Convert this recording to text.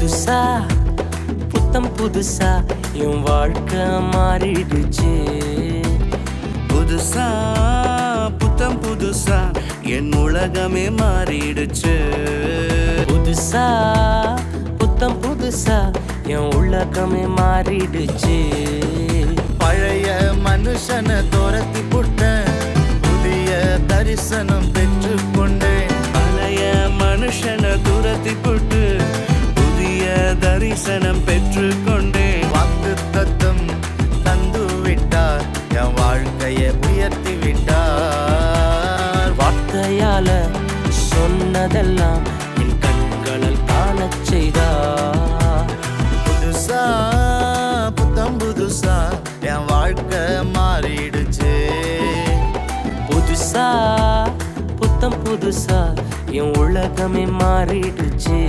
புதுசா புத்தம் புதுசா என் வாழ்க்கை மாறிடுச்சு. புதுசா புத்தம் புதுசா என் உலகமே மாறிடுச்சு. புதுசா புத்தம் புதுசா என் உலகமே மாறிடுச்சு. பழைய மனுஷனை துரத்தி புட்டேன், புதிய தரிசனம் பெற்றுக்கொண்டேன். பழைய மனுஷனை துரத்தி புட்டு புதிய தரிசனம் பெற்றுக்கொண்டேன். வாக்கு தத்தம் தந்து விட்டார், என் வாழ்க்கையை உயர்த்தி விட்டார். வார்த்தையால சொன்னதெல்லாம் என் கண்களில் காணச் செய்தார். புதுசா புத்தம் புதுசா என் வாழ்க்கை மாறிடுச்சு. புதுசா புத்தம் புதுசா என் உலகமே மாறிடுச்சு.